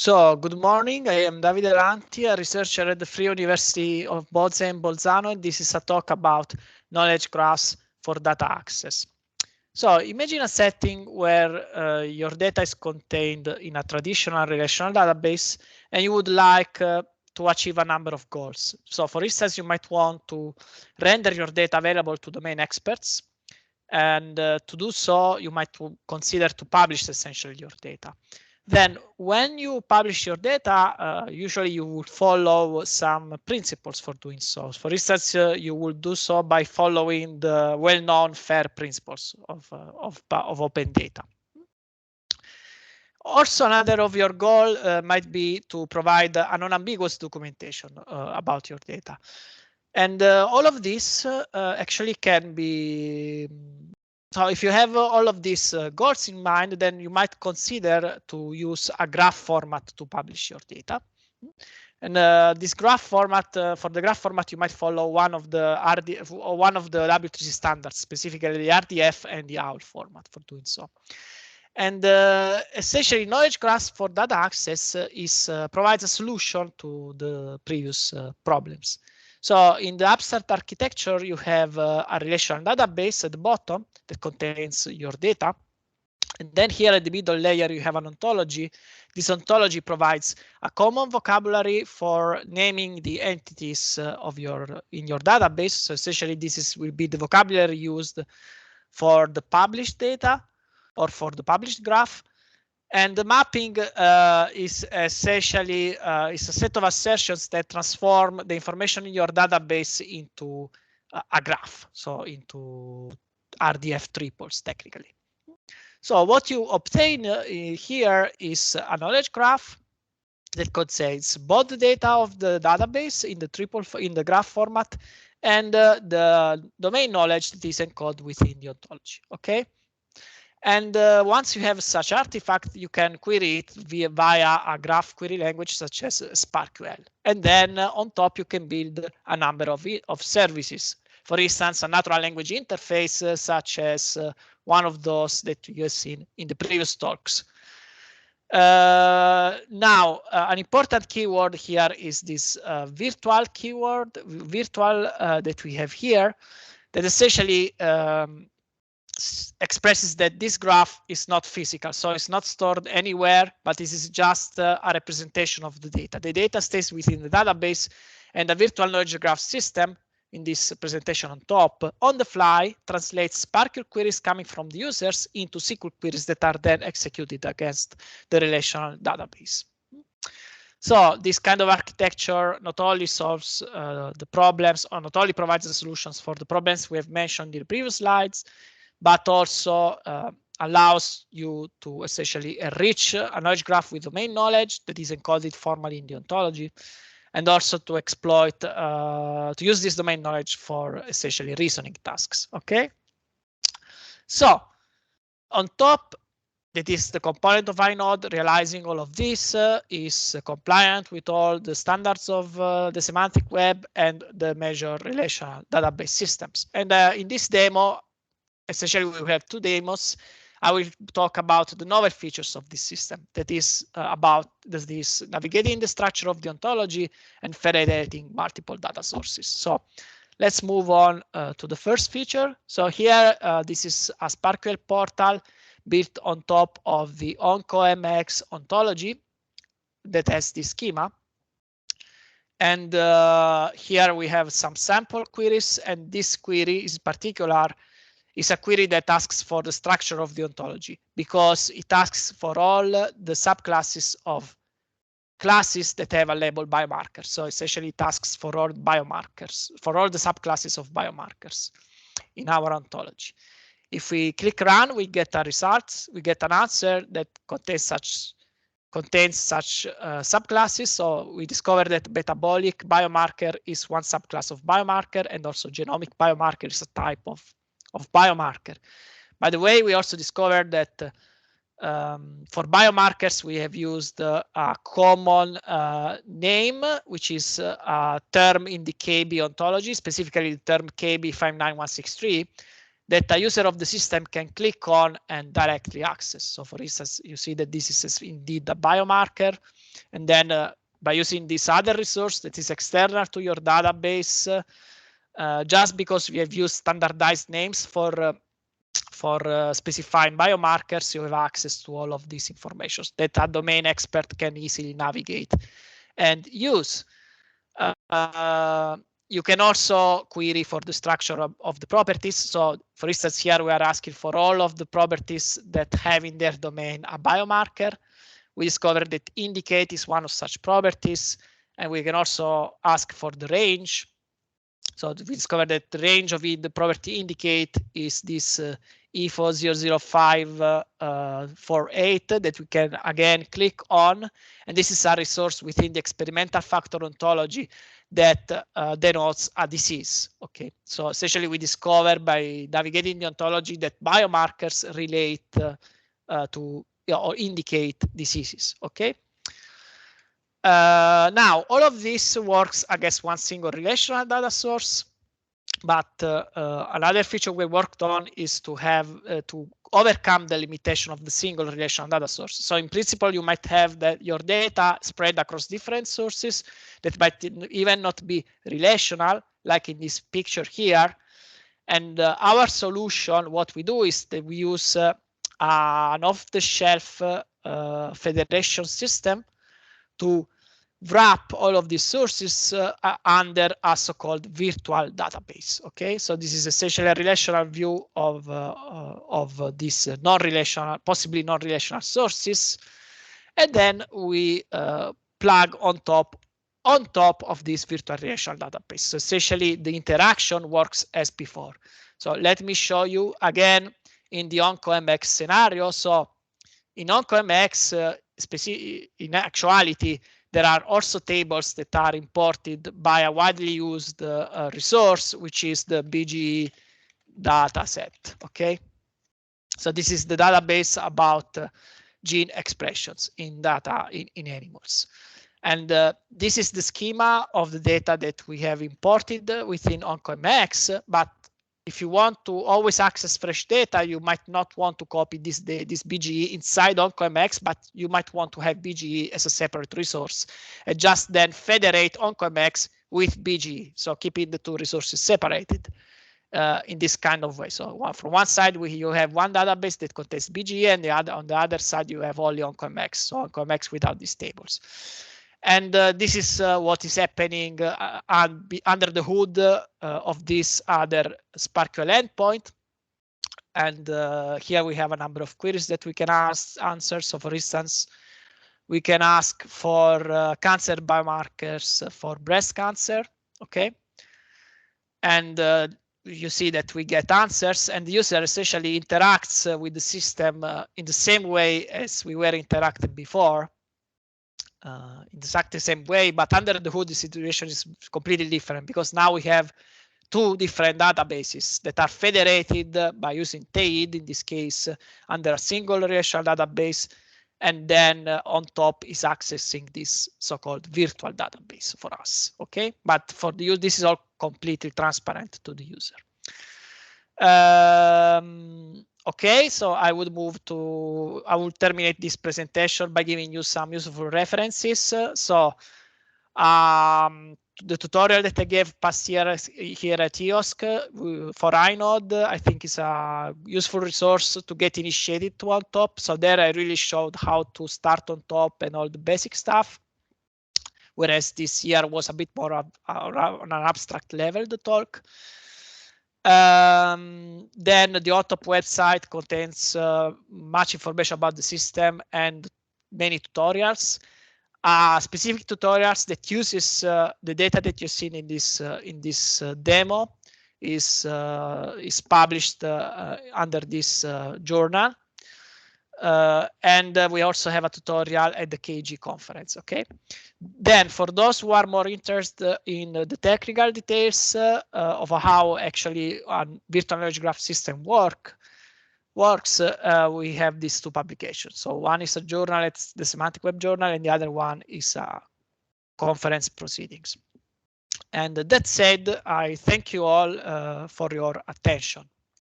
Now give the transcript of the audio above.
So, good morning. I am Davide Lanti, a researcher at the Free University of Bolzano in Bolzano, and this is a talk about knowledge graphs for data access. So, imagine a setting where your data is contained in a traditional relational database, and you would like to achieve a number of goals. So, for instance, you might want to render your data available to domain experts, and to do so, you might consider to publish essentially your data. Then when you publish your data, usually you would follow some principles for doing so. For instance, you will do so by following the well-known FAIR principles of open data. Also, another of your goal might be to provide an unambiguous documentation about your data. And all of this actually can be so if you have all of these goals in mind, then you might consider to use a graph format to publish your data. And this graph format, for the graph format, you might follow one of the W3C standards, specifically the RDF and the OWL format for doing so. And essentially, knowledge graphs for data access provides a solution to the previous problems. So in the abstract architecture, you have a relational database at the bottom that contains your data. And then here at the middle layer, you have an ontology. This ontology provides a common vocabulary for naming the entities in your database. So essentially, will be the vocabulary used for the published data or for the published graph. And the mapping is essentially is a set of assertions that transform the information in your database into a graph, so into RDF triples technically. So what you obtain here is a knowledge graph that contains both the data of the database in the graph format and the domain knowledge that is encoded within the ontology. Okay. And once you have such artifact, you can query it via a graph query language such as SparkQL. And then on top, you can build a number of services. For instance, a natural language interface such as one of those that you have seen in the previous talks. Now, an important keyword here is this virtual keyword, that we have here, that essentially expresses that this graph is not physical, so it's not stored anywhere, but this is just a representation of the data. The data stays within the database, and the virtual knowledge graph system in this presentation on top, on the fly, translates SparkQL queries coming from the users into SQL queries that are then executed against the relational database. So this kind of architecture not only solves the problems, or not only provides the solutions for the problems we have mentioned in the previous slides, but also allows you to essentially enrich a knowledge graph with domain knowledge that is encoded formally in the ontology, and also to exploit, to use this domain knowledge for essentially reasoning tasks. Okay. So on top, that is the component of INODE realizing all of this is compliant with all the standards of the semantic web and the major relational database systems. And in this demo, essentially, we have two demos. I will talk about the novel features of this system, that is about this navigating the structure of the ontology and federating multiple data sources. So let's move on to the first feature. So here, this is a SparkQL portal built on top of the OncoMX ontology that has this schema. And here we have some sample queries, and this query is particular is a query that asks for the structure of the ontology, because it asks for all the subclasses of classes that have a label biomarker. So essentially it asks for all biomarkers, for all the subclasses of biomarkers in our ontology. If we click run, we get a result, we get an answer that contains such subclasses. So we discovered that metabolic biomarker is one subclass of biomarker, and also genomic biomarker is a type of biomarker. By the way, we also discovered that for biomarkers, we have used a common name, which is a term in the KB ontology, specifically the term KB59163, that a user of the system can click on and directly access. So for instance, you see that this is indeed a biomarker. And then by using this other resource that is external to your database, just because we have used standardized names for specifying biomarkers, you have access to all of these information that a domain expert can easily navigate and use. You can also query for the structure of the properties. So for instance, here we are asking for all of the properties that have in their domain a biomarker. We discovered that indicate is one of such properties, and we can also ask for the range. So we discovered that the range of the property indicate is this IFO 00548 that we can again click on. And this is a resource within the experimental factor ontology that denotes a disease. Okay, so essentially we discover by navigating the ontology that biomarkers relate to or indicate diseases. Okay. Now, all of this works against one single relational data source, but another feature we worked on is to have to overcome the limitation of the single relational data source. So in principle, you might have that your data spread across different sources that might even not be relational, like in this picture here. And our solution, what we do is that we use an off-the-shelf federation system to wrap all of these sources under a so-called virtual database. Okay, so this is essentially a relational view of these non-relational, possibly non-relational sources, and then we plug on top of this virtual relational database. So essentially, the interaction works as before. So let me show you again in the OncoMX scenario. So in OncoMX, in actuality, there are also tables that are imported by a widely used resource, which is the BGE dataset. Okay, so this is the database about gene expressions in data in animals. And this is the schema of the data that we have imported within OncoMX. But if you want to always access fresh data, you might not want to copy this BGE inside OncoMX, but you might want to have BGE as a separate resource and just then federate OncoMX with BGE. So keeping the two resources separated in this kind of way. So from one side, you have one database that contains BGE, and on the other side, you have only OncoMX. So OncoMX without these tables. And this is what is happening under the hood of this other SPARQL endpoint. And here we have a number of queries that we can answer. So for instance, we can ask for cancer biomarkers for breast cancer. Okay. And you see that we get answers, and the user essentially interacts with the system in the same way as we were interacting before. In exactly the same way, but under the hood, the situation is completely different because now we have two different databases that are federated by using TEID, in this case, under a single relational database, and then on top is accessing this so-called virtual database for us. Okay, but for the user, this is all completely transparent to the user. Okay, so I will terminate this presentation by giving you some useful references. So the tutorial that I gave past year here at EOSC for INODE, I think is a useful resource to get initiated to on top. So there I really showed how to start on top and all the basic stuff. Whereas this year was a bit more on an abstract level, the talk. Then the OTOP website contains much information about the system and many tutorials. Specific tutorials that uses the data that you've seen in this demo is published under this journal. And we also have a tutorial at the KG conference. Okay. Then for those who are more interested in the technical details of how actually a virtual knowledge graph system works, we have these two publications. So one is a journal, it's the Semantic Web Journal, and the other one is a conference proceedings. And that said, I thank you all for your attention.